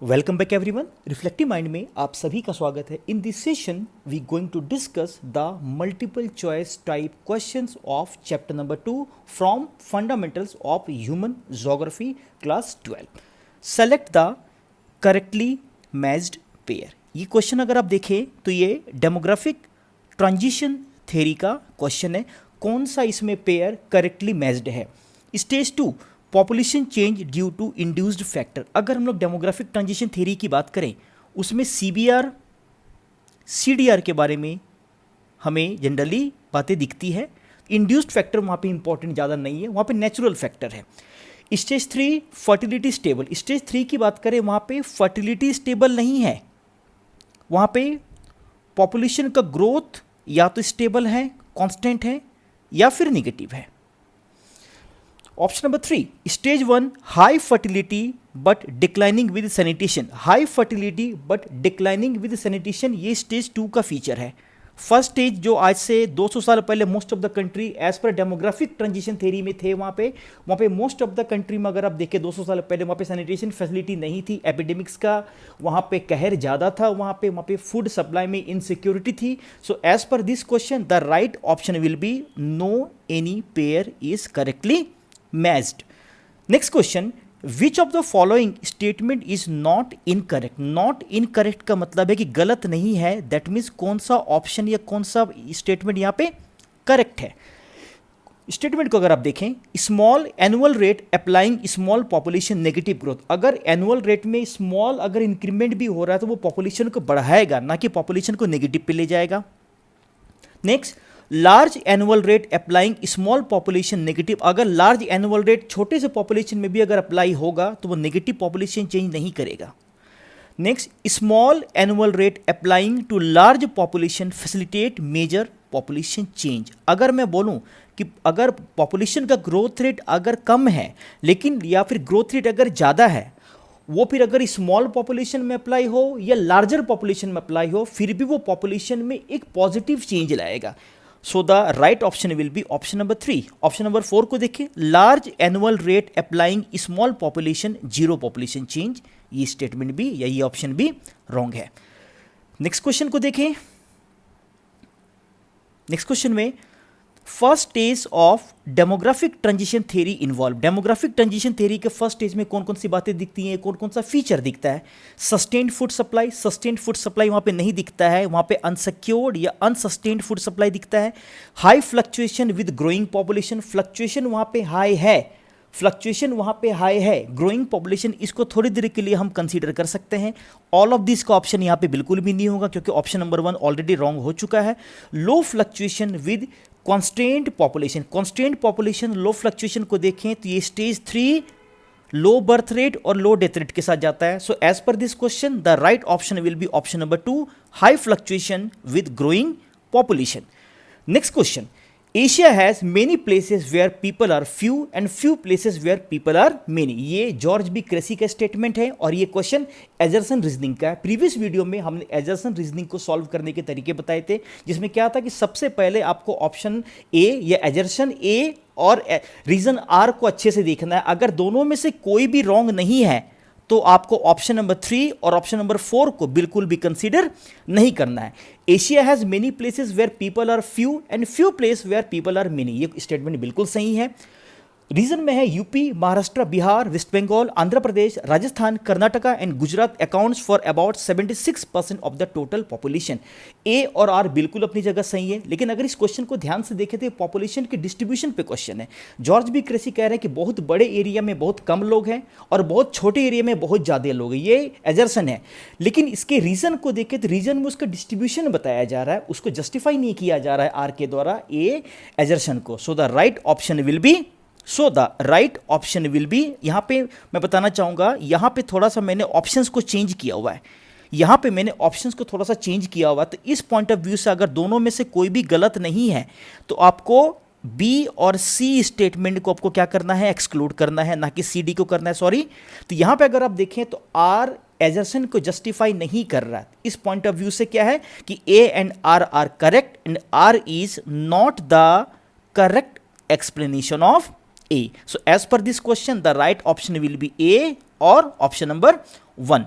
Welcome back everyone. Reflective mind में आप सभी का स्वागत है। In this session we going to discuss the multiple choice type questions of chapter number 2 from fundamentals of human geography class 12। Select the correctly matched pair. ये question अगर आप देखें तो ये डेमोग्राफिक ट्रांजिशन थ्योरी का क्वेश्चन है। कौन सा इसमें पेयर करेक्टली मैच्ड है? Stage 2 population change due to induced factor. अगर हम लोग डेमोग्राफिक ट्रांजिशन थ्योरी की बात करें उसमें सीबीआर सीडीआर के बारे में हमें जनरली बातें दिखती है। इंड्यूस्ड फैक्टर वहाँ पे इंपॉर्टेंट ज़्यादा नहीं है, वहाँ पे नेचुरल फैक्टर है। Stage 3 fertility stable. स्टेज 3 की बात करें वहाँ पे फर्टिलिटी स्टेबल नहीं है, वहाँ पे पॉपुलेशन का ग्रोथ या तो स्टेबल है, कांस्टेंट है, या फिर निगेटिव है। Option number 3 stage 1 high fertility but declining with sanitation. High fertility but declining with sanitation ये स्टेज 2 का फीचर है। फर्स्ट स्टेज जो आज से 200 साल पहले most of the country as per demographic transition theory में थे, वहाँ पे मोस्ट ऑफ द कंट्री में अगर आप देखें 200 साल पहले वहाँ पे सैनिटेशन फैसिलिटी नहीं थी, एपिडेमिक्स का वहाँ पे कहर ज़्यादा था, वहाँ पे फूड सप्लाई में इनसिक्योरिटी थी। सो एज पर this question the right option will be no any pair is correctly matched. Next question, which of the following statement is not incorrect. Not incorrect का मतलब है कि गलत नहीं है, दैट मीन्स कौन सा ऑप्शन या कौन सा स्टेटमेंट यहाँ पे करेक्ट है। स्टेटमेंट को अगर आप देखें, small annual rate applying small population negative growth. अगर एनुअल रेट में स्मॉल अगर इंक्रीमेंट भी हो रहा है तो वो पॉपुलेशन को बढ़ाएगा, ना कि पॉपुलेशन को नेगेटिव पे ले जाएगा। Next, large annual rate applying small population negative. अगर लार्ज एनुअल रेट छोटे से पॉपुलेशन में भी अगर अप्लाई होगा तो वो नेगेटिव पॉपुलेशन चेंज नहीं करेगा। Next, small annual rate applying to large population facilitate major population change. अगर मैं बोलूं कि अगर पॉपुलेशन का ग्रोथ रेट अगर कम है लेकिन या फिर ग्रोथ रेट अगर ज़्यादा है, वो फिर अगर स्मॉल पॉपुलेशन में अप्लाई हो या लार्जर पॉपुलेशन में अप्लाई हो, फिर भी वो पॉपुलेशन में एक पॉजिटिव चेंज लाएगा। सो the right option will be option number 3। Option number 4 को देखिए, large annual rate applying small population zero population change. ये स्टेटमेंट भी या ये ऑप्शन भी रॉन्ग है। नेक्स्ट क्वेश्चन को देखें। नेक्स्ट क्वेश्चन में first stage of demographic transition theory involve. Demographic transition theory के फर्स्ट स्टेज में कौन कौन सी बातें दिखती हैं, कौन कौन सा फीचर दिखता है? Sustained food supply. Sustained food supply वहाँ पे नहीं दिखता है, वहाँ पे अनसिक्योर्ड या अनसस्टेन्ड फूड सप्लाई दिखता है। High fluctuation with growing population. Fluctuation वहाँ पे हाई है, फ्लक्चुएशन वहाँ पे हाई है। ग्रोइंग पॉपुलेशन इसको थोड़ी देर के लिए हम कंसीडर कर सकते हैं। ऑल ऑफ दिस का ऑप्शन यहाँ पे बिल्कुल भी नहीं होगा क्योंकि ऑप्शन नंबर 1 ऑलरेडी रॉन्ग हो चुका है। Low fluctuation with constant population. Constant population low fluctuation को देखें तो ये स्टेज 3 लो बर्थ रेट और लो डेथ रेट के साथ जाता है। सो एज पर this question the right option will be option number 2 high fluctuation with growing population. Next question, Asia has many places where people are few and few places where people are many. ये George B Cressey का स्टेटमेंट है और ये question एजर्सन reasoning का है। Previous video में हमने एजर्सन रीजनिंग को सॉल्व करने के तरीके बताए थे, जिसमें क्या था कि सबसे पहले आपको ऑप्शन ए या एजर्सन ए और रीजन आर को अच्छे से देखना है। अगर दोनों में से कोई भी रॉन्ग नहीं है तो आपको ऑप्शन नंबर 3 और ऑप्शन नंबर 4 को बिल्कुल भी कंसीडर नहीं करना है। Asia has many places where people are few and few place where people are many, ये स्टेटमेंट बिल्कुल सही है। रीजन में है UP, Maharashtra, Bihar, West Bengal, Andhra Pradesh, Rajasthan, Karnataka and Gujarat accounts for about 76% of the total population. ए और आर बिल्कुल अपनी जगह सही है, लेकिन अगर इस क्वेश्चन को ध्यान से देखें तो पॉपुलेशन के डिस्ट्रीब्यूशन पे क्वेश्चन है। जॉर्ज बी क्रेसी कह रहे हैं कि बहुत बड़े एरिया में बहुत कम लोग हैं और बहुत छोटे एरिया में बहुत ज़्यादा लोग हैं, ये एजर्सन है। लेकिन इसके रीजन को देखें तो रीजन में उसका डिस्ट्रीब्यूशन बताया जा रहा है, उसको जस्टिफाई नहीं किया जा रहा है आर के द्वारा ए एजर्सन को। सो the right option will B यहाँ पे मैं बताना चाहूँगा, यहाँ पे थोड़ा सा मैंने ऑप्शंस को चेंज किया हुआ है। यहाँ पे मैंने ऑप्शंस को थोड़ा सा चेंज किया हुआ, तो इस पॉइंट ऑफ व्यू से अगर दोनों में से कोई भी गलत नहीं है तो आपको बी और सी स्टेटमेंट को आपको क्या करना है, एक्सक्लूड करना है, ना कि सी डी को करना है, सॉरी। तो यहाँ पे अगर आप देखें तो आर एजर्सन को जस्टिफाई नहीं कर रहा। इस पॉइंट ऑफ व्यू से क्या है कि A and R are correct and R is not the correct explanation of A. So as per this question, the right option will be A or option number 1.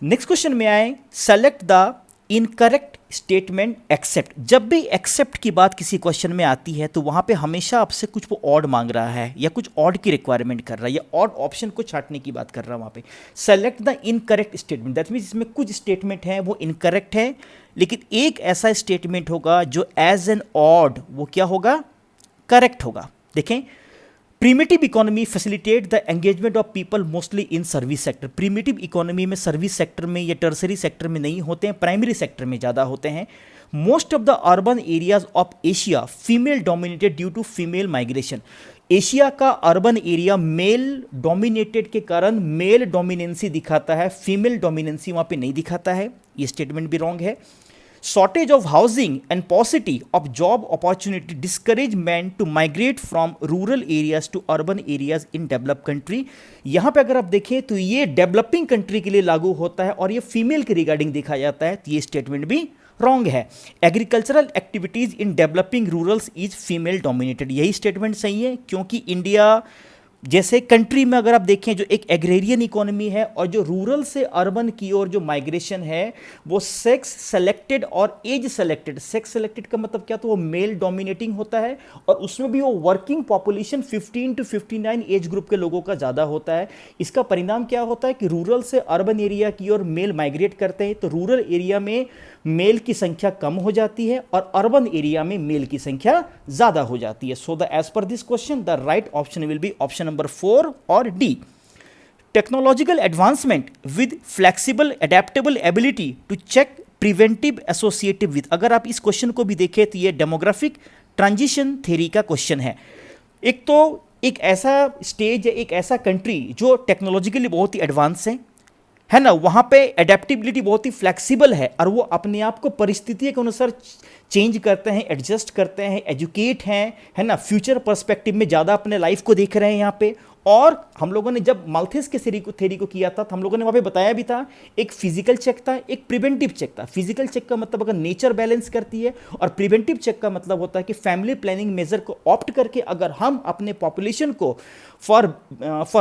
Next question में आए, select the incorrect statement except. जब भी accept की बात किसी question में आती है तो वहां पे हमेशा आपसे कुछ वो ऑड मांग रहा है या कुछ ऑड की रिक्वायरमेंट कर रहा है या ऑड ऑप्शन को छांटने की बात कर रहा है। वहां पे select the incorrect statement, that means इसमें कुछ स्टेटमेंट है वो इनकरेक्ट है, लेकिन एक ऐसा स्टेटमेंट होगा जो एज एन ऑड वो क्या होगा, करेक्ट होगा। देखें, primitive economy facilitate the engagement of people mostly in service sector. Primitive economy में सर्विस सेक्टर में या टर्सरी सेक्टर में नहीं होते हैं, प्राइमरी सेक्टर में ज़्यादा होते हैं। Most of the urban areas of Asia female dominated due to female migration. Asia का अर्बन एरिया मेल डोमिनेटेड के कारण मेल डोमिनेंसी दिखाता है, फीमेल डोमिनेंसी वहाँ पे नहीं दिखाता है। ये स्टेटमेंट भी रॉन्ग है। Shortage of housing and paucity of job opportunity discourage men to migrate from rural areas to urban areas in developed country। यहाँ पे अगर आप देखें तो ये डेवलपिंग कंट्री के लिए लागू होता है और ये फीमेल के रिगार्डिंग देखा जाता है, तो ये स्टेटमेंट भी रॉन्ग है। Agricultural activities in developing rulers is female dominated, यही स्टेटमेंट सही है, क्योंकि इंडिया जैसे कंट्री में अगर आप देखें जो एक एग्रेरियन इकोनॉमी है और जो रूरल से अर्बन की ओर जो माइग्रेशन है वो सेक्स सेलेक्टेड और एज सेलेक्टेड। सेक्स सेलेक्टेड का मतलब क्या, तो वो मेल डोमिनेटिंग होता है और उसमें भी वो working population 15 to 59 age group के लोगों का ज़्यादा होता है। इसका परिणाम क्या होता है कि रूरल से अर्बन एरिया की ओर मेल माइग्रेट करते हैं तो रूरल एरिया में मेल की संख्या कम हो जाती है और अर्बन एरिया में मेल की संख्या ज़्यादा हो जाती है। सो द एज पर this question the right option will be option number 4 और D. Technological advancement with flexible adaptable ability to check preventive associative with. अगर आप इस क्वेश्चन को भी देखें तो ये डेमोग्राफिक ट्रांजिशन थ्योरी का क्वेश्चन है। एक तो एक ऐसा स्टेज है, एक ऐसा कंट्री जो टेक्नोलॉजिकली बहुत ही एडवांस है ना, वहाँ पे एडेप्टिबिलिटी बहुत ही फ्लेक्सिबल है और वो अपने आप को परिस्थिति के अनुसार चेंज करते हैं, एडजस्ट करते हैं, एजुकेट हैं, है ना, फ्यूचर पर्सपेक्टिव में ज़्यादा अपने लाइफ को देख रहे हैं यहाँ पे। और हम लोगों ने जब माल्थेस के थ्योरी को किया था तो हम लोगों ने वहाँ पे बताया भी था, एक फिजिकल चेक था, एक प्रिवेंटिव चेक था। फिजिकल चेक का मतलब अगर नेचर बैलेंस करती है और प्रिवेंटिव चेक का मतलब होता है कि फैमिली प्लानिंग मेजर को ऑप्ट करके अगर हम अपने पॉपुलेशन को for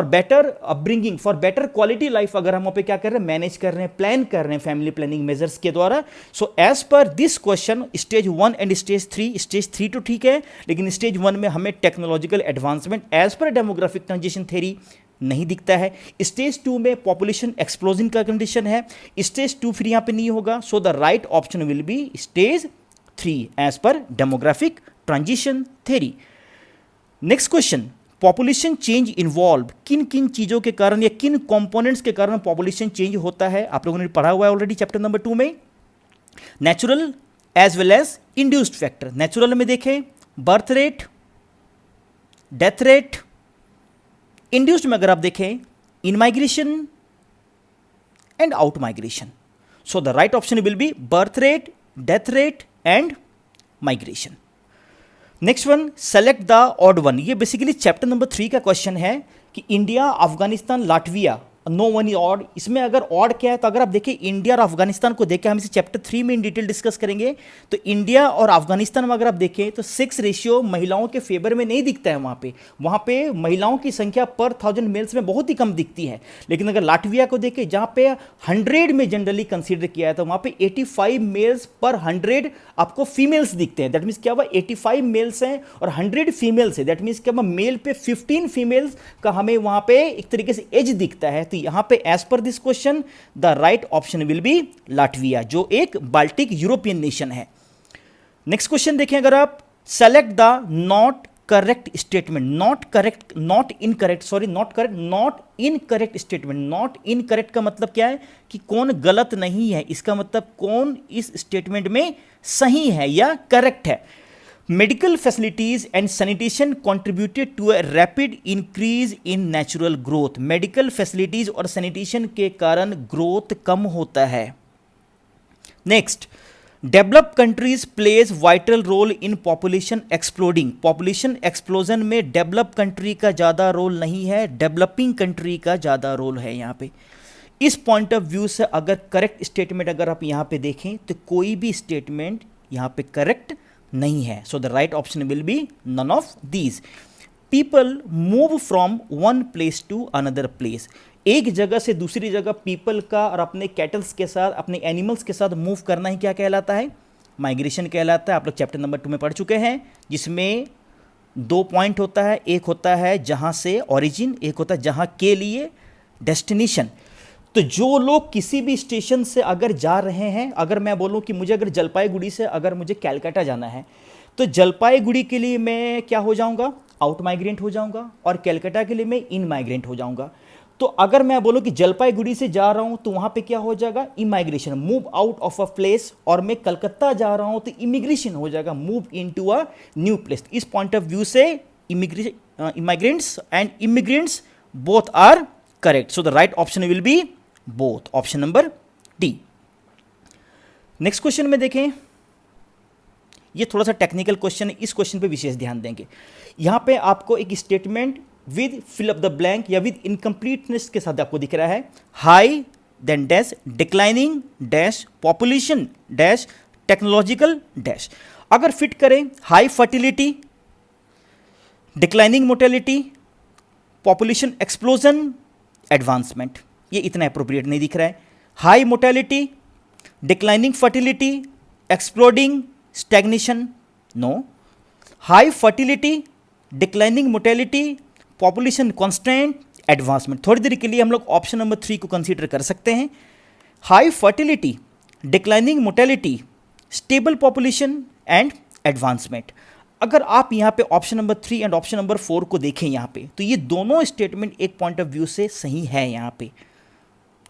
better upbringing, for better quality life अगर हम वहाँ पे क्या कर रहे हैं, मैनेज कर रहे हैं, प्लान कर रहे हैं फैमिली प्लानिंग मेजर्स के द्वारा। सो एज पर this question stage 1 and stage 3, stage 3 तो ठीक है लेकिन स्टेज 1 में हमें technological advancement as per demographic transition theory नहीं दिखता है। स्टेज 2 में पॉपुलेशन एक्सप्लोजन का कंडीशन है, स्टेज 2 फिर यहां पे नहीं होगा। So the right option will be stage 3 as per demographic transition theory. Next question, population change involve, किन किन चीजों के कारण या किन कंपोनेंट्स के कारण पॉपुलेशन चेंज होता है, आप लोगों ने पढ़ा हुआ है ऑलरेडी चैप्टर नंबर 2 में। Natural as well as induced factor. Natural में देखें birth rate, death rate, induced में अगर आप देखें in migration and out migration. So the right option will be birth rate, death rate and migration. Next one, select the odd one. ये basically chapter number 3 का question है कि India, Afghanistan, Latvia, no one is odd. इसमें अगर odd क्या है तो अगर आप देखें इंडिया और अफगानिस्तान को देखें, हम इसे चैप्टर 3 में इन डिटेल डिस्कस करेंगे, तो इंडिया और अफगानिस्तान में अगर आप देखें तो 6 रेशियो महिलाओं के फेवर में नहीं दिखता है। वहाँ पे महिलाओं की संख्या पर 1000 मेल्स में बहुत ही कम दिखती है। लेकिन अगर लाटविया को देखें जहाँ पे 100 में जनरली कंसिडर किया है तो वहाँ पे 85 मेल्स पर 100 आपको फीमेल्स दिखते हैं। दैट मीन्स क्या हुआ, 85 मेल्स हैं और 100 फीमेल्स है। दैट मीन्स क्या हुआ, मेल पे 15 फीमेल्स का हमें वहाँ पे एक तरीके से एज दिखता है। तो यहां पे एज पर this question the right option will be Latvia, जो एक बाल्टिक यूरोपियन नेशन है। नेक्स्ट क्वेश्चन देखें अगर आप, select the not correct statement. Not correct, not incorrect, sorry not correct, not incorrect statement. Not incorrect का मतलब क्या है कि कौन गलत नहीं है, इसका मतलब कौन इस स्टेटमेंट में सही है या करेक्ट है। Medical facilities and sanitation contributed to a rapid increase in natural growth. Medical facilities और सैनिटेशन के कारण ग्रोथ कम होता है। Next, developed countries plays vital role in population exploding. Population explosion में डेवलप्ड कंट्री का ज़्यादा रोल नहीं है, डेवलपिंग कंट्री का ज़्यादा रोल है यहाँ पे। इस पॉइंट ऑफ व्यू से अगर करेक्ट स्टेटमेंट अगर आप यहाँ पे देखें तो कोई भी स्टेटमेंट यहाँ पे करेक्ट नहीं है। So the right option will be none of these. People move from one place to another place. एक जगह से दूसरी जगह पीपल का और अपने कैटल्स के साथ, अपने एनिमल्स के साथ मूव करना ही क्या कहलाता है? माइग्रेशन कहलाता है। आप लोग चैप्टर नंबर 2 में पढ़ चुके हैं, जिसमें 2 पॉइंट होता है, एक होता है जहाँ से ओरिजिन, एक होता है जहाँ के लिए डेस्टिनेशन। तो जो लोग किसी भी स्टेशन से अगर जा रहे हैं, अगर मैं बोलूं कि मुझे अगर जलपाईगुड़ी से अगर मुझे कैलकाटा जाना है, तो जलपाईगुड़ी के लिए मैं क्या हो जाऊंगा? आउट माइग्रेंट हो जाऊंगा, और कैलकाटा के लिए मैं इन माइग्रेंट हो जाऊंगा। तो अगर मैं बोलूं कि जलपाईगुड़ी से जा रहा हूं तो वहां पे क्या हो जाएगा? Immigration, move out of a place. और मैं कलकत्ता जा रहा हूं तो इमिग्रेशन हो जाएगा, move into a new place. इस पॉइंट ऑफ व्यू से immigrants and immigrants both are correct. So the right option will be both, option number D. Next question में देखें, ये थोड़ा सा टेक्निकल क्वेश्चन है, इस क्वेश्चन पे विशेष ध्यान देंगे। यहां पे आपको एक statement with fill up the blank या विद इनकम्प्लीटनेस के साथ आपको दिख रहा है, high then dash declining dash population dash technological dash. अगर फिट करें, high fertility, declining mortality, population explosion, advancement. ये इतना अप्रोप्रिएट नहीं दिख रहा है। High mortality, declining fertility, exploding stagnation, no. High fertility, declining mortality, population constant, advancement. थोड़ी देर के लिए हम लोग ऑप्शन नंबर 3 को कंसीडर कर सकते हैं। High fertility, declining mortality, stable population and advancement. अगर आप यहाँ पे option number 3 and option number 4 को देखें यहाँ पे, तो ये दोनों स्टेटमेंट एक पॉइंट ऑफ व्यू से सही है यहाँ पे,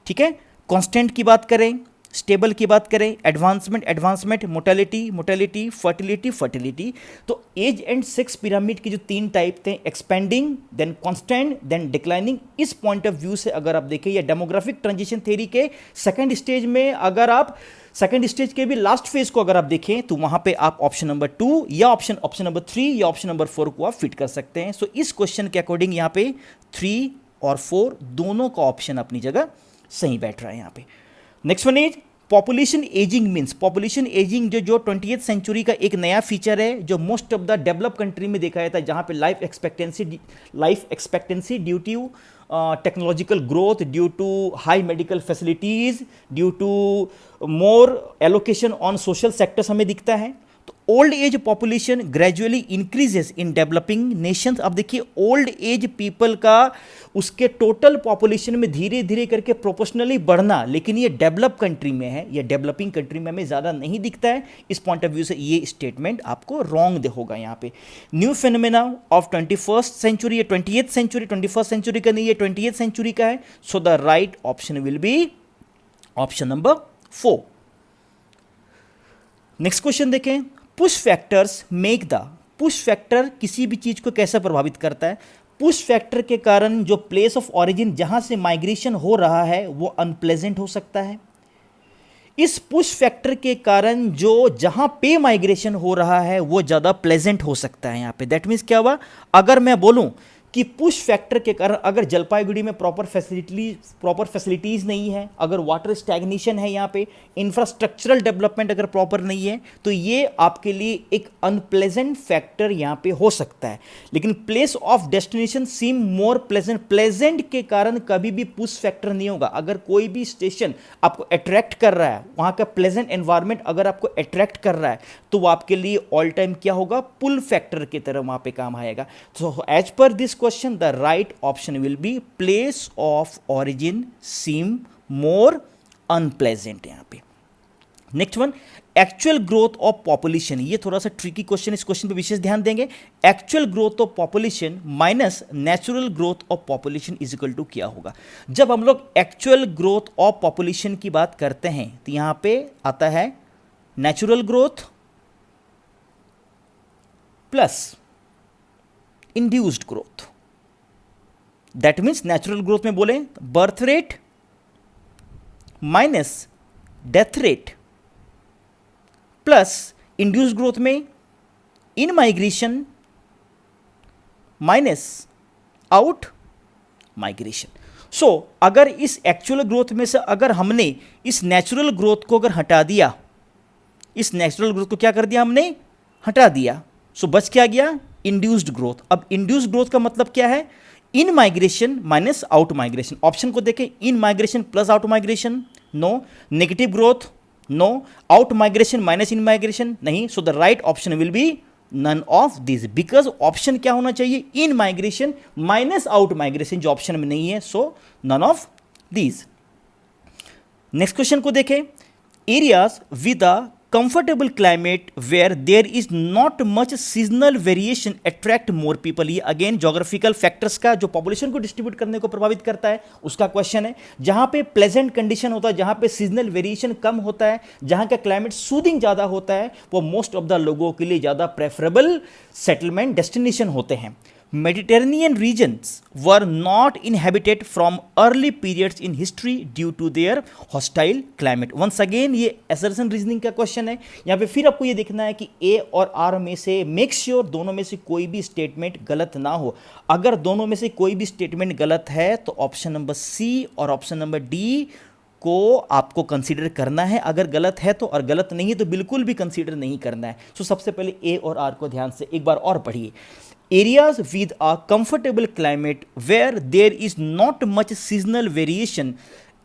ठीक है। कांस्टेंट की बात करें, स्टेबल की बात करें, एडवांसमेंट, मोर्टेलिटी, फर्टिलिटी। तो एज एंड सेक्स पिरामिड की जो 3 टाइप थे, expanding, then constant, then declining, इस पॉइंट ऑफ व्यू से अगर आप देखें, या डेमोग्राफिक ट्रांजिशन थ्योरी के सेकंड स्टेज में, अगर आप सेकंड स्टेज के भी लास्ट फेज को अगर आप देखें, तो वहां पे आप ऑप्शन नंबर 2 या ऑप्शन नंबर 3 या ऑप्शन नंबर 4 को आप फिट कर सकते हैं। सो इस क्वेश्चन के अकॉर्डिंग यहाँ पे 3 और 4 दोनों का ऑप्शन अपनी जगह सही बैठ रहा है यहाँ पे। Next one is population ageing means, population ageing जो 20th सेंचुरी का एक नया फीचर है, जो most of the develop country में देखा जाता है, जहाँ पे life expectancy due to technological growth, due to high medical facilities, due to more allocation on social sectors हमें दिखता है। तो old age population gradually increases in developing nations. अब देखिए, ओल्ड एज पीपल का उसके टोटल पॉपुलेशन में धीरे धीरे करके प्रोपोर्शनली बढ़ना, लेकिन ये डेवलप कंट्री में है, ये डेवलपिंग कंट्री में हमें ज़्यादा नहीं दिखता है। इस पॉइंट ऑफ व्यू से ये स्टेटमेंट आपको रॉन्ग होगा यहाँ पे। New phenomena of 21st century, ये 20th सेंचुरी, 21st सेंचुरी का नहीं, ये 20th सेंचुरी का है। So the right option will be option number 4। Next question देखें, push factors make the, push factor किसी भी चीज को कैसे प्रभावित करता है? पुश फैक्टर के कारण जो प्लेस ऑफ ओरिजिन जहां से माइग्रेशन हो रहा है वो अनप्लेजेंट हो सकता है। इस पुश फैक्टर के कारण जो जहां पे माइग्रेशन हो रहा है वो ज़्यादा प्लेजेंट हो सकता है यहाँ पे। दैट मीन्स क्या हुआ, अगर मैं बोलूं कि पुश फैक्टर के कारण अगर जलपाईगुड़ी में प्रॉपर फैसिलिटीज़ नहीं है, अगर वाटर स्टैग्नेशन है, यहाँ पे इंफ्रास्ट्रक्चरल डेवलपमेंट अगर प्रॉपर नहीं है, तो ये आपके लिए एक अनप्लेजेंट फैक्टर यहाँ पे हो सकता है। लेकिन place of destination seem more pleasant, pleasant के कारण कभी भी पुश फैक्टर नहीं होगा। अगर कोई भी स्टेशन आपको अट्रैक्ट कर रहा है, वहाँ का प्लेजेंट एनवायरमेंट अगर आपको अट्रैक्ट कर रहा है, तो वो आपके लिए ऑल टाइम क्या होगा, पुल फैक्टर की तरह वहाँ पे काम आएगा। तो एज पर this question, the right option will be place of origin seem more unpleasant यहाँ पे। Next one, actual growth of population, ये थोड़ा सा ट्रिकी क्वेश्चन, इस क्वेश्चन पे विशेष ध्यान देंगे। Actual growth of population minus natural growth of population is equal to क्या होगा? जब हम लोग एक्चुअल ग्रोथ ऑफ पॉपुलेशन की बात करते हैं तो यहाँ पे आता है natural growth plus induced growth. That means natural growth में बोले birth rate minus death rate plus induced growth में in migration minus out migration. So अगर इस एक्चुअल ग्रोथ में से अगर हमने इस नेचुरल ग्रोथ को अगर हटा दिया, इस नेचुरल ग्रोथ को क्या कर दिया हमने, हटा दिया, सो बच क्या गया, इंड्यूस्ड ग्रोथ। अब इंड्यूस्ड ग्रोथ का मतलब क्या है, in migration minus out migration, option को देखें, in migration plus out migration, no, negative growth, no, out migration minus in migration, नहीं, so the right option will be none of this, because option क्या होना चाहिए, in migration minus out migration, जो option में नहीं है, so none of these. Next question को देखें, areas with a comfortable climate where there is not much seasonal variation attract more people. ये अगेन जोग्राफिकल फैक्टर्स का जो पॉपुलेशन को डिस्ट्रीब्यूट करने को प्रभावित करता है उसका क्वेश्चन है। जहां पे प्लेजेंट कंडीशन होता है, जहां पे सीजनल वेरिएशन कम होता है, जहां का क्लाइमेट सूदिंग ज्यादा होता है, वो मोस्ट ऑफ द लोगों के लिए ज्यादा प्रेफरेबल सेटलमेंट डेस्टिनेशन होते हैं। Mediterranean regions were not inhabited from early periods in history due to their hostile climate. Once again ये assertion reasoning का क्वेश्चन है। यहाँ पे फिर आपको ये देखना है कि A और R में से मेक श्योर दोनों में से कोई भी स्टेटमेंट गलत ना हो। अगर दोनों में से कोई भी स्टेटमेंट गलत है तो ऑप्शन नंबर C और ऑप्शन नंबर D को आपको कंसीडर करना है, अगर गलत है तो, और गलत नहीं है तो बिल्कुल भी कंसीडर नहीं करना है। सो सबसे पहले A और R को ध्यान से एक बार और पढ़िए। Areas with a comfortable climate where there is not much seasonal variation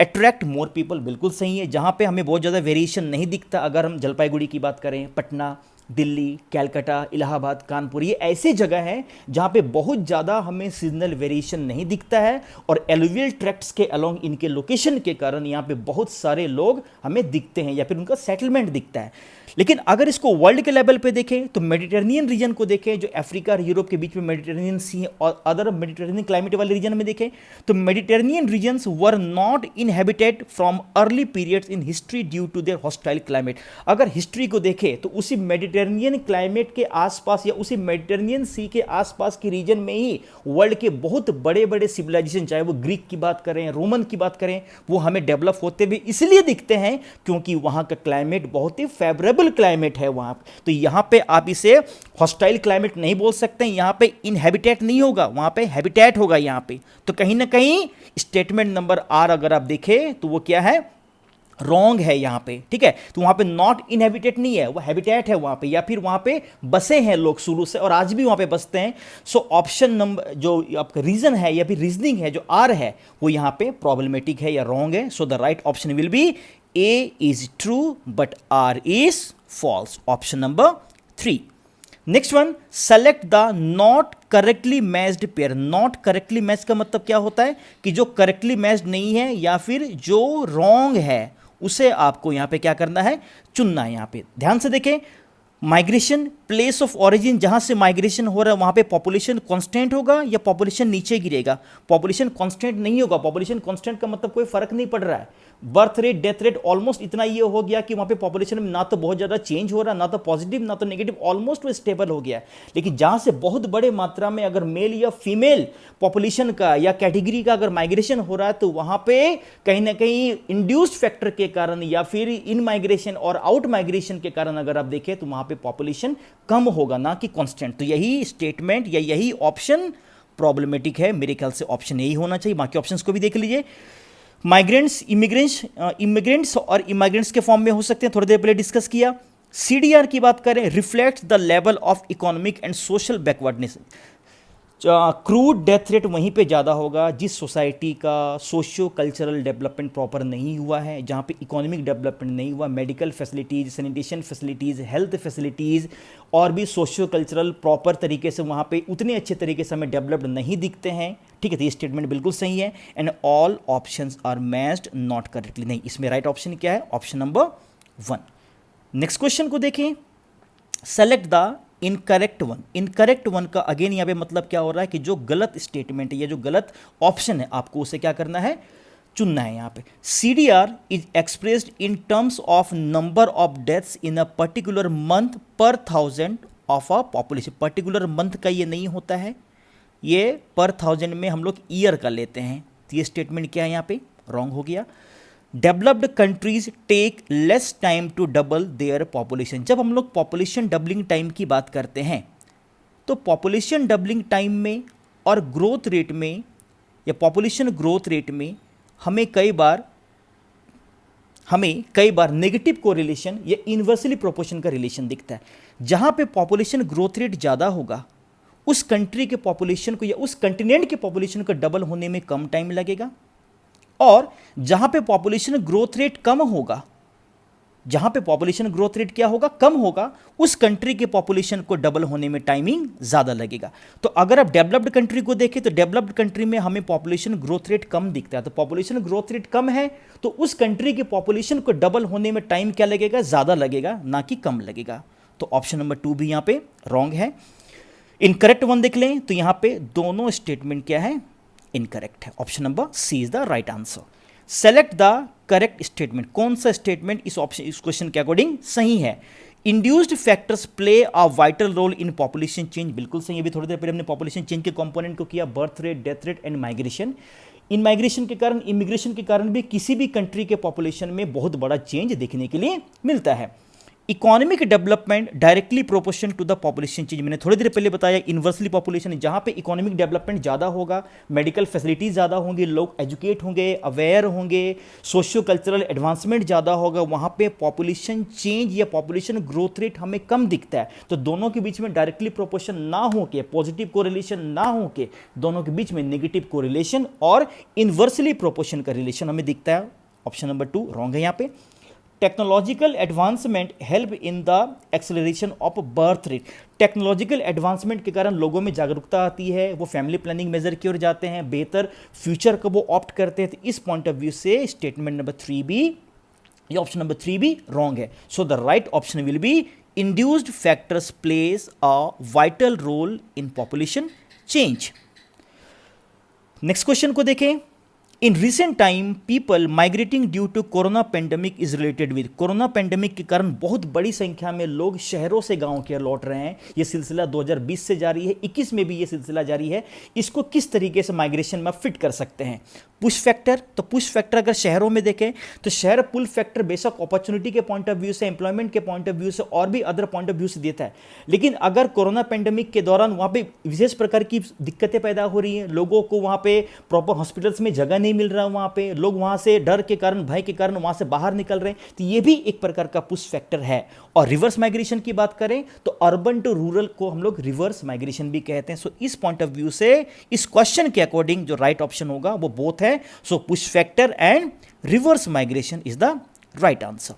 attract more people, बिल्कुल सही है। जहाँ पे हमें बहुत ज़्यादा वेरिएशन नहीं दिखता, अगर हम जलपाईगुड़ी की बात करें, पटना, दिल्ली, कैलकाटा, इलाहाबाद, कानपुर, ये ऐसी जगह है जहाँ पे बहुत ज़्यादा हमें सीजनल वेरिएशन नहीं दिखता है, और एलुवियल ट्रैक्ट्स के अलोंग इनके लोकेशन के कारण यहाँ पे बहुत सारे लोग हमें दिखते हैं या फिर उनका सेटलमेंट दिखता है। लेकिन अगर इसको वर्ल्ड के लेवल पे देखें तो मेडिटेरेनियन रीजन को देखें, जो अफ्रीका और यूरोप के बीच में मेडिटेरेनियन सी और अदर मेडिटेरेनियन क्लाइमेट वाले रीजन में देखें तो Mediterranean regions were not inhabited from early periods in history due to their hostile climate. अगर हिस्ट्री को देखें तो उसी मेडिटेरेनियन क्लाइमेट के आसपास या उसी मेडिटेरेनियन सी के आसपास के रीजन में ही वर्ल्ड के बहुत बड़े बड़े सिविलाइजेशन, चाहे वो ग्रीक की बात करें, रोमन की बात करें, वो हमें डेवलप होते भी इसलिए दिखते हैं क्योंकि वहाँ का क्लाइमेट बहुत ही फेवरेबल क्लाइमेट है वहां। तो यहां पे आप इसे हॉस्टाइल क्लाइमेट नहीं बोल सकते, यहां पे इनहैबिटेट नहीं होगा, वहां पे हैबिटेट होगा यहां पे। तो कहीं ना कहीं स्टेटमेंट नंबर आर अगर आप देखें तो वो क्या है, रॉन्ग है यहां पे, ठीक है। तो वहां पे नॉट इनहैबिटेट नहीं है, वो हैबिटेट है वहां पे, या फिर वहां पे बसे हैं लोग शुरू से और आज भी वहां पे बसते हैं। सो ऑप्शन नंबर जो आपका रीजन है या फिर रीजनिंग है जो आर है वो यहां पे प्रॉब्लमेटिक है या रॉन्ग है। So the right option will B A is true but R is false. Option number 3. Next one, select the not correctly matched pair. Not correctly matched का मतलब क्या होता है कि जो correctly matched नहीं है या फिर जो wrong है उसे आपको यहाँ पे क्या करना है, चुनना है। यहाँ पे ध्यान से देखें, माइग्रेशन प्लेस ऑफ ओरिजिन, जहां से माइग्रेशन हो रहा है वहां पे पॉपुलेशन कांस्टेंट होगा या पॉपुलेशन नीचे गिरेगा। पॉपुलेशन कांस्टेंट नहीं होगा। पॉपुलेशन कांस्टेंट का मतलब कोई फर्क नहीं पड़ रहा है, birth rate death rate almost इतना ये हो गया कि वहां पे पॉपुलेशन में ना तो बहुत ज़्यादा चेंज हो रहा, ना तो पॉजिटिव ना तो नेगेटिव, ऑलमोस्ट वो स्टेबल हो गया। लेकिन जहां से बहुत बड़े मात्रा में अगर मेल या फीमेल पॉपुलेशन का या कैटेगरी का अगर माइग्रेशन हो रहा है तो वहां पे कहीं ना कहीं इंड्यूस्ड फैक्टर के कारण या फिर इन माइग्रेशन और आउट माइग्रेशन के कारण अगर आप देखें तो वहां पे पॉपुलेशन कम होगा, ना कि कांस्टेंट। तो यही स्टेटमेंट या यही ऑप्शन प्रॉब्लमेटिक है, मेरे ख्याल से ऑप्शन यही होना चाहिए। बाकी ऑप्शंस को भी देख लीजिए। माइग्रेंट्स, इमिग्रेंट्स और इमिग्रेंट्स के फॉर्म में हो सकते हैं, थोड़ी देर पहले डिस्कस किया। CDR की बात करें, reflect the level of economic and social backwardness. Crude death rate वहीं पे ज़्यादा होगा जिस सोसाइटी का सोशियो कल्चरल डेवलपमेंट प्रॉपर नहीं हुआ है, जहाँ पे इकोनॉमिक डेवलपमेंट नहीं हुआ, medical facilities, sanitation facilities, health facilities और भी सोशियो कल्चरल प्रॉपर तरीके से वहाँ पे उतने अच्छे तरीके से हमें डेवलप्ड नहीं दिखते हैं, ठीक है। तो ये स्टेटमेंट बिल्कुल सही है। And all options are matched not correctly, नहीं, इसमें राइट ऑप्शन क्या है, ऑप्शन नंबर 1। नेक्स्ट क्वेश्चन को देखें, select the incorrect one. Incorrect one का अगेन यहाँ पे मतलब क्या हो रहा है कि जो गलत स्टेटमेंट है या जो गलत ऑप्शन है आपको उसे क्या करना है, चुनना है। यहाँ पे CDR is expressed in terms of number of deaths in a particular month पर 1000 of a population. Particular month का ये नहीं होता है, ये पर 1000 में हम लोग ईयर का लेते हैं। तो ये स्टेटमेंट क्या है, यहाँ पे रॉन्ग हो गया। Developed countries take less time to double their population. जब हम लोग पॉपुलेशन डबलिंग टाइम की बात करते हैं तो पॉपुलेशन डबलिंग टाइम में और ग्रोथ रेट में या पॉपुलेशन ग्रोथ रेट में हमें कई बार नेगेटिव कोरिलेशन या इन्वर्सली प्रोपोर्शन का रिलेशन दिखता है। जहाँ पे पॉपुलेशन ग्रोथ रेट ज़्यादा होगा उस कंट्री के पॉपुलेशन को या उस कंटिनेंट के पॉपुलेशन को डबल होने में कम टाइम लगेगा, और जहां पे पॉपुलेशन ग्रोथ रेट कम होगा, जहां पे पॉपुलेशन ग्रोथ रेट क्या होगा, कम होगा, उस कंट्री के पॉपुलेशन को डबल होने में टाइमिंग ज्यादा लगेगा। तो अगर आप डेवलप्ड कंट्री को देखें तो डेवलप्ड कंट्री में हमें पॉपुलेशन ग्रोथ रेट कम दिखता है, तो पॉपुलेशन ग्रोथ रेट कम है तो उस कंट्री के पॉपुलेशन को डबल होने में टाइम क्या लगेगा, ज्यादा लगेगा, ना कि कम लगेगा। तो ऑप्शन नंबर 2 भी यहां पे रॉन्ग है। इनकरेक्ट वन देख लें तो यहां पे दोनों स्टेटमेंट क्या है, इनकरेक्ट है। Option number C is the right answer. Select the correct statement, कौन सा स्टेटमेंट इस क्वेश्चन के अकॉर्डिंग सही है। Induced factors play a vital role in population change, बिल्कुल सही। अभी थोड़ी देर पहले हमने पॉपुलेशन चेंज के कंपोनेंट को किया, birth rate, death rate and migration. In migration के कारण, इमिग्रेशन के कारण भी किसी भी कंट्री के पॉपुलेशन में बहुत बड़ा चेंज देखने के लिए मिलता है। Economic development directly proportion to the population change, मैंने थोड़ी देर पहले बताया इन्वर्सली पॉपुलेशन, जहां पे इकोनॉमिक डेवलपमेंट ज़्यादा होगा, मेडिकल फैसिलिटीज़ ज़्यादा होंगी, लोग एजुकेट होंगे, अवेयर होंगे, सोशियो कल्चरल एडवांसमेंट ज़्यादा होगा, वहां पे पॉपुलेशन चेंज या पॉपुलेशन ग्रोथ रेट हमें कम दिखता है। तो दोनों के बीच में डायरेक्टली प्रोपोर्शन ना हो के, पॉजिटिव कोरिलेशन ना हो के, दोनों के बीच में नेगेटिव कोरिलेशन और इन्वर्सली प्रोपोर्शन का रिलेशन हमें दिखता है। ऑप्शन नंबर 2 रॉन्ग है यहाँ पे। Technological advancement help in the acceleration of birth rate, technological advancement के कारण लोगों में जागरूकता आती है, वो फैमिली प्लानिंग मेजर की ओर जाते हैं, बेहतर फ्यूचर को वो ऑप्ट करते हैं। तो इस पॉइंट ऑफ व्यू से स्टेटमेंट नंबर 3 भी, ये ऑप्शन नंबर 3 भी रॉन्ग है। So the right option will be induced factors plays a vital role in population change. Next question को देखें। In recent time people migrating due to corona pandemic is related with, corona pandemic के कारण बहुत बड़ी संख्या में लोग शहरों से गांव के लौट रहे हैं। यह सिलसिला 2020 से जारी है, 21 में भी यह सिलसिला जारी है। इसको किस तरीके से माइग्रेशन में फिट कर सकते हैं? पुश फैक्टर, तो पुश फैक्टर अगर शहरों में देखें तो शहर पुल फैक्टर बेशक अपॉर्चुनिटी के पॉइंट ऑफ व्यू से, एम्प्लॉयमेंट के पॉइंट ऑफ व्यू से और भी अदर पॉइंट ऑफ व्यू से देता है। लेकिन अगर कोरोना पेंडेमिक के दौरान वहां पे विशेष प्रकार की दिक्कतें पैदा हो रही हैं, लोगों को वहां पे प्रॉपर हॉस्पिटल्स में जगह नहीं मिल रहा, वहां पे लोग वहां से डर के कारण, भय के कारण वहां से बाहर निकल रहे हैं, तो ये भी एक प्रकार का पुश फैक्टर है। और रिवर्स माइग्रेशन की बात करें तो अर्बन टू रूरल को हम लोग रिवर्स माइग्रेशन भी कहते हैं। सो इस पॉइंट ऑफ व्यू से इस क्वेश्चन के अकॉर्डिंग जो राइट ऑप्शन होगा वो बोथ है। So push factor and reverse migration is the right answer.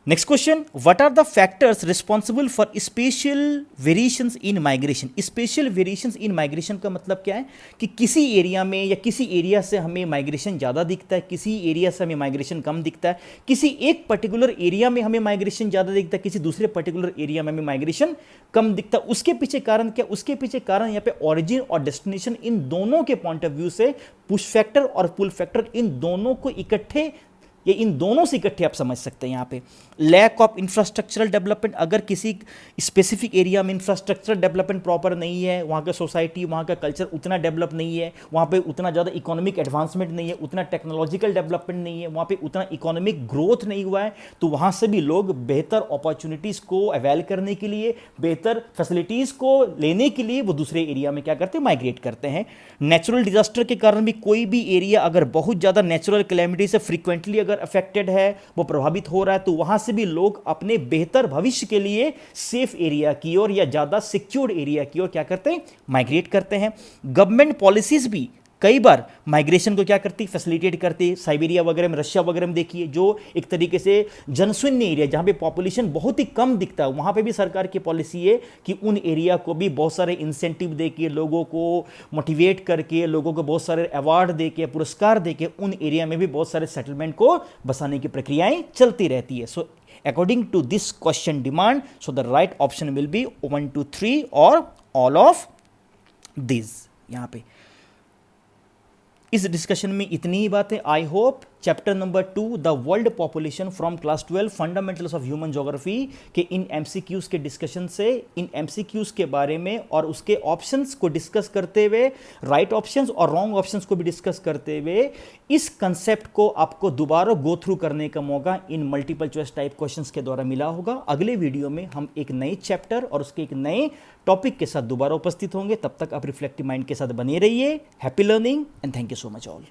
Next question, what are the factors responsible for spatial variations in migration. Spatial variations in migration का मतलब क्या है कि किसी एरिया में या किसी एरिया से हमें माइग्रेशन ज़्यादा दिखता है, किसी एरिया से हमें माइग्रेशन कम दिखता है, किसी एक पर्टिकुलर एरिया में हमें माइग्रेशन ज़्यादा दिखता है, किसी दूसरे पर्टिकुलर एरिया में हमें माइग्रेशन कम दिखता है। उसके पीछे कारण क्या? उसके पीछे कारण यहाँ पे ऑरिजिन और डेस्टिनेशन, इन दोनों के पॉइंट ऑफ व्यू से पुश फैक्टर और पुल फैक्टर, इन दोनों को इकट्ठे, ये इन दोनों से इकट्ठे आप समझ सकते हैं। यहाँ पे लैक ऑफ इंफ्रास्ट्रक्चरल डेवलपमेंट, अगर किसी स्पेसिफिक एरिया में इंफ्रास्ट्रक्चरल डेवलपमेंट प्रॉपर नहीं है, वहाँ का सोसाइटी, वहाँ का कल्चर उतना डेवलप नहीं है, वहाँ पे उतना ज़्यादा इकोनॉमिक एडवांसमेंट नहीं है, उतना टेक्नोलॉजिकल डेवलपमेंट नहीं है, वहाँ पे उतना इकोनॉमिक ग्रोथ नहीं हुआ है, तो वहाँ से भी लोग बेहतर अपॉर्चुनिटीज़ को अवेल करने के लिए, बेहतर फैसिलिटीज़ को लेने के लिए वो दूसरे एरिया में क्या करते हैं? माइग्रेट करते हैं। नेचुरल डिजास्टर के कारण भी कोई भी एरिया अगर बहुत ज़्यादा नेचुरल कैलेमिटी से फ्रीक्वेंटली अगर अफेक्टेड है, वो प्रभावित हो रहा है, तो वहां से भी लोग अपने बेहतर भविष्य के लिए सेफ एरिया की ओर या ज्यादा सिक्योर्ड एरिया की ओर क्या करते हैं? माइग्रेट करते हैं। गवर्नमेंट पॉलिसीज भी कई बार माइग्रेशन को क्या करती? फैसिलिटेट करती। साइबेरिया वगैरह में, रशिया वगैरह में देखिए, जो एक तरीके से जनशून्य एरिया जहाँ पे पॉपुलेशन बहुत ही कम दिखता है, वहाँ पे भी सरकार की पॉलिसी है कि उन एरिया को भी बहुत सारे इंसेंटिव दे के, लोगों को मोटिवेट करके, लोगों को बहुत सारे अवार्ड दे के, पुरस्कार दे के उन एरिया में भी बहुत सारे सेटलमेंट को बसाने की प्रक्रियाएं चलती रहती है। So according to this question demand, so the right option will be 1, 2, 3 और ऑल ऑफ दिस। यहाँ पे इस डिस्कशन में इतनी ही बातें। I hope chapter number 2 the world population from class 12 fundamentals of human geography के इन एमसीक्यूज के डिस्कशन से, इन एमसीक्यूज के बारे में और उसके ऑप्शंस को डिस्कस करते हुए, राइट ऑप्शंस और रॉन्ग ऑप्शंस को भी डिस्कस करते हुए, इस कंसेप्ट को आपको दोबारा गो थ्रू करने का मौका इन मल्टीपल चॉइस टाइप क्वेश्चंस के द्वारा मिला होगा। अगले वीडियो में हम एक नए चैप्टर और उसके एक नए टॉपिक के साथ दोबारा उपस्थित होंगे। तब तक आप रिफ्लेक्टिव माइंड के साथ बने रहिए। Happy learning and thank you so much all.